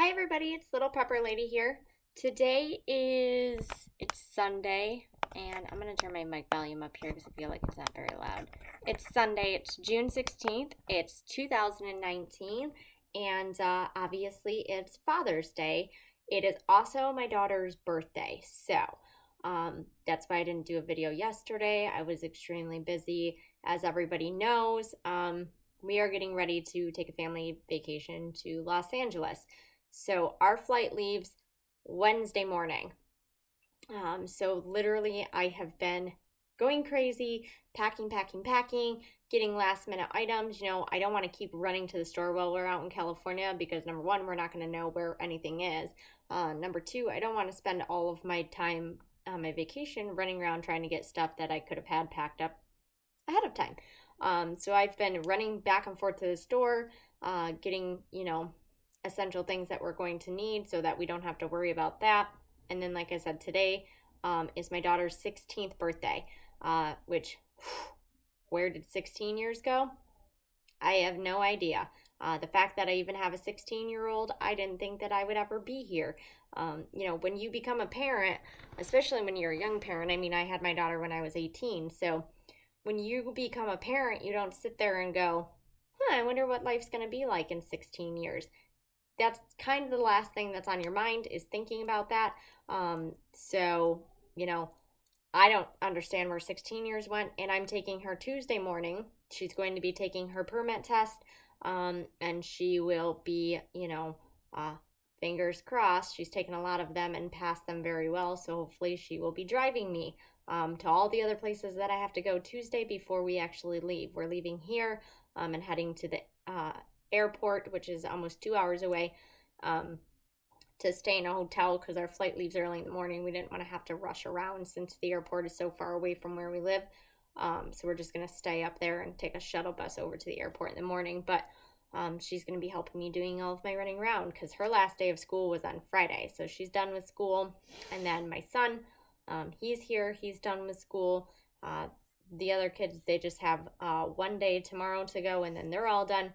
Hi everybody, it's Little Pepper Lady here. It's Sunday, and I'm gonna turn my mic volume up here because I feel like it's not very loud. It's Sunday, it's June 16th, it's 2019, and obviously it's Father's Day. It is also my daughter's birthday, so that's why I didn't do a video yesterday. I was extremely busy, as everybody knows. We are getting ready to take a family vacation to Los Angeles. So our flight leaves Wednesday morning. So literally, I have been going crazy, packing, getting last minute items. I don't want to keep running to the store while we're out in California because number one, we're not going to know where anything is. Number two, I don't want to spend all of my time on my vacation running around trying to get stuff that I could have had packed up ahead of time. So I've been running back and forth to the store, getting, essential things that we're going to need so that we don't have to worry about that. And then, like I said, today is my daughter's 16th birthday, which, where did 16 years go? I have no idea. The fact that I even have a 16-year-old, I didn't think that I would ever be here. When you become a parent, especially when you're a young parent, I had my daughter when I was 18, so when you become a parent, you don't sit there and go, I wonder what life's going to be like in 16 years. That's kind of the last thing that's on your mind is thinking about that. I don't understand where 16 years went, and I'm taking her Tuesday morning. She's going to be taking her permit test, and she will be, fingers crossed. She's taken a lot of them and passed them very well, so hopefully she will be driving me to all the other places that I have to go Tuesday before we actually leave. We're leaving here and heading to the airport, which is almost 2 hours away, to stay in a hotel because our flight leaves early in the morning. We didn't want to have to rush around since the airport is so far away from where we live. So we're just going to stay up there and take a shuttle bus over to the airport in the morning. But she's going to be helping me doing all of my running around because her last day of school was on Friday. So she's done with school. And then my son, he's here. He's done with school. The other kids, they just have one day tomorrow to go, and then they're all done.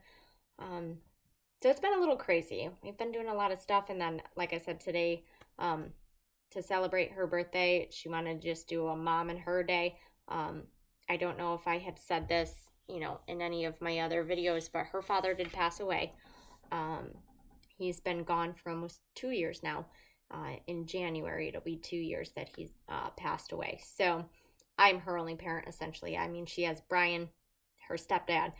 So it's been a little crazy. We've been doing a lot of stuff, and then, like I said, today, to celebrate her birthday, she wanted to just do a mom and her day. I don't know if I had said this, in any of my other videos, but her father did pass away. He's been gone for almost 2 years now. In January, it'll be 2 years that he's passed away. So I'm her only parent, essentially. She has Brian, her stepdad,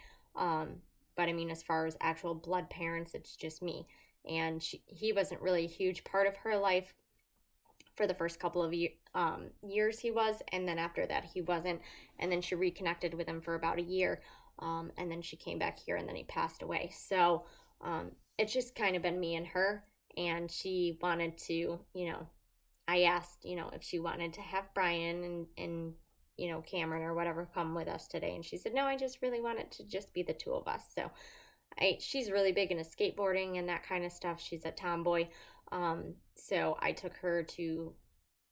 but as far as actual blood parents, it's just me. And he wasn't really a huge part of her life for the first couple of years he was, and then after that he wasn't. And then she reconnected with him for about a year, and then she came back here, and then he passed away. So it's just kind of been me and her, and she wanted to, I asked, if she wanted to have Brian and Cameron or whatever come with us today. And she said, no, I just really want it to just be the two of us. So she's really big into skateboarding and that kind of stuff. She's a tomboy. So I took her to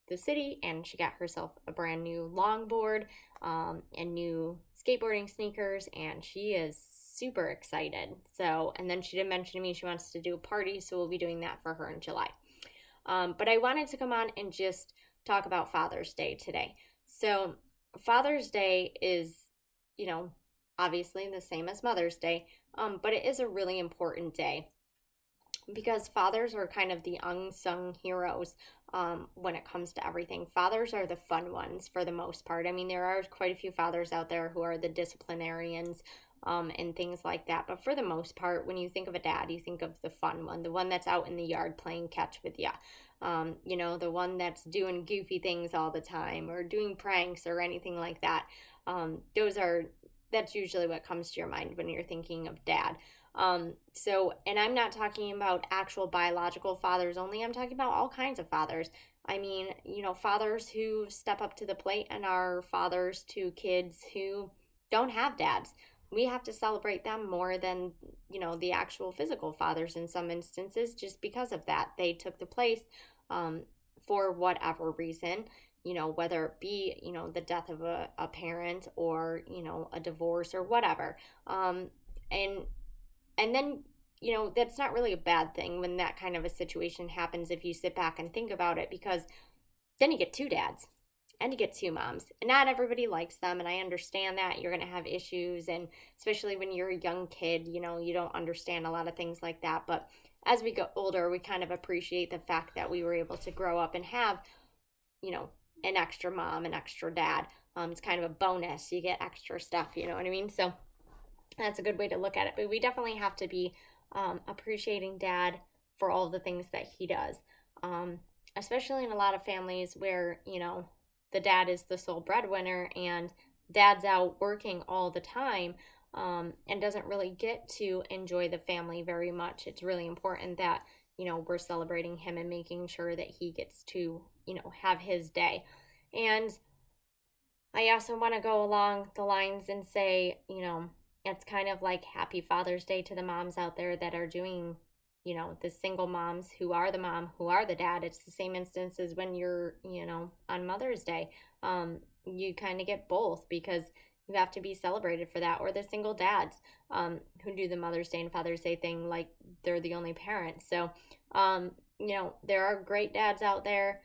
the city and she got herself a brand new longboard, and new skateboarding sneakers. And she is super excited. So, and then she did mention to me she wants to do a party. So we'll be doing that for her in July. But I wanted to come on and just talk about Father's Day today. So Father's Day is, obviously the same as Mother's Day, but it is a really important day because fathers are kind of the unsung heroes when it comes to everything. Fathers are the fun ones for the most part. There are quite a few fathers out there who are the disciplinarians and things like that, but for the most part, when you think of a dad, you think of the fun one, the one that's out in the yard playing catch with you. The one that's doing goofy things all the time or doing pranks or anything like that. That's usually what comes to your mind when you're thinking of dad. And I'm not talking about actual biological fathers only. I'm talking about all kinds of fathers. Fathers who step up to the plate and are fathers to kids who don't have dads. We have to celebrate them more than, the actual physical fathers in some instances, just because of that. They took the place for whatever reason, whether it be, the death of a parent or, a divorce or whatever. And then that's not really a bad thing when that kind of a situation happens if you sit back and think about it, because then you get two dads and you get two moms, and not everybody likes them, and I understand that you're going to have issues, and especially when you're a young kid, you don't understand a lot of things like that. But as we get older, we kind of appreciate the fact that we were able to grow up and have, an extra mom, an extra dad. It's kind of a bonus. You get extra stuff, you know what I mean? So that's a good way to look at it. But we definitely have to be appreciating dad for all the things that he does, especially in a lot of families where, the dad is the sole breadwinner and dad's out working all the time, and doesn't really get to enjoy the family very much. It's really important that, we're celebrating him and making sure that he gets to, have his day. And I also want to go along the lines and say, it's kind of like Happy Father's Day to the moms out there that are doing, the single moms who are the mom, who are the dad. It's the same instance as when you're, on Mother's Day. You kind of get both because you have to be celebrated for that. Or the single dads who do the Mother's Day and Father's Day thing like they're the only parents. So, there are great dads out there.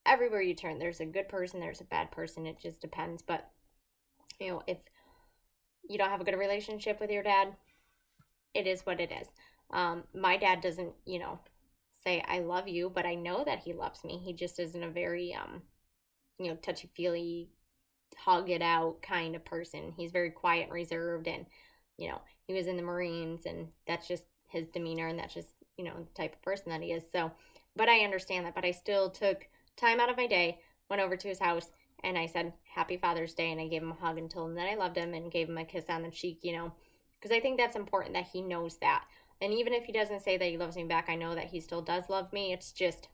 Everywhere you turn, there's a good person, there's a bad person. It just depends. But, if you don't have a good relationship with your dad, it is what it is. My dad doesn't, say I love you, but I know that he loves me. He just isn't a very, touchy-feely, hug it out kind of person. He's very quiet and reserved, and, he was in the Marines, and that's just his demeanor, and that's just, the type of person that he is. So, but I understand that, but I still took time out of my day, went over to his house, and I said, Happy Father's Day, and I gave him a hug and told him that I loved him and gave him a kiss on the cheek, because I think that's important that he knows that. And even if he doesn't say that he loves me back, I know that he still does love me. It's just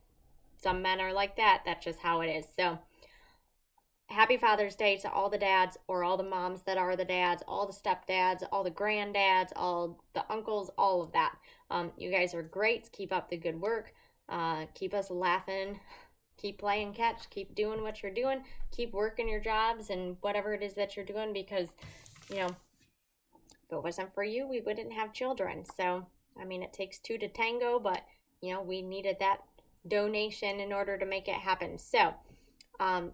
some men are like that. That's just how it is. So Happy Father's Day to all the dads, or all the moms that are the dads, all the stepdads, all the granddads, all the uncles, all of that. You guys are great. Keep up the good work. Keep us laughing. Keep playing catch. Keep doing what you're doing. Keep working your jobs and whatever it is that you're doing, because, if it wasn't for you, we wouldn't have children. So, it takes two to tango, but, we needed that donation in order to make it happen. So,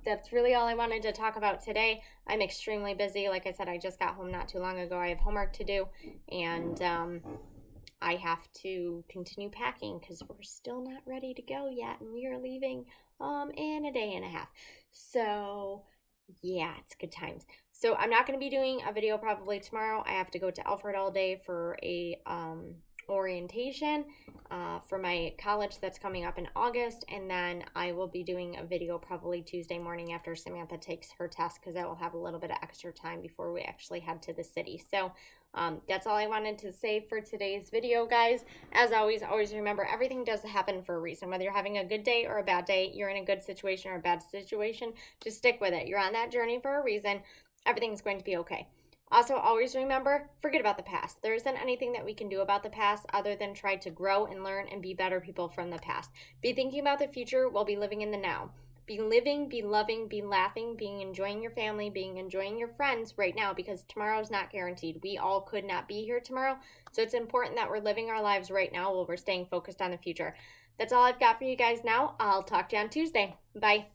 that's really all I wanted to talk about today. I'm extremely busy. Like I said, I just got home not too long ago. I have homework to do, and I have to continue packing because we're still not ready to go yet, and we are leaving in a day and a half. So, yeah, it's good times. So I'm not going to be doing a video probably tomorrow. I have to go to Alfred all day for a orientation for my college that's coming up in August, and then I will be doing a video probably Tuesday morning after Samantha takes her test, because I will have a little bit of extra time before we actually head to the city. So that's all I wanted to say for today's video, guys. As always remember, everything does happen for a reason. Whether you're having a good day or a bad day, you're in a good situation or a bad situation, just stick with it. You're on that journey for a reason. Everything's going to be okay. Also, always remember, forget about the past. There isn't anything that we can do about the past other than try to grow and learn and be better people from the past. Be thinking about the future while be living in the now. Be living, be loving, be laughing, being enjoying your family, being enjoying your friends right now, because tomorrow's not guaranteed. We all could not be here tomorrow, so it's important that we're living our lives right now while we're staying focused on the future. That's all I've got for you guys now. I'll talk to you on Tuesday. Bye.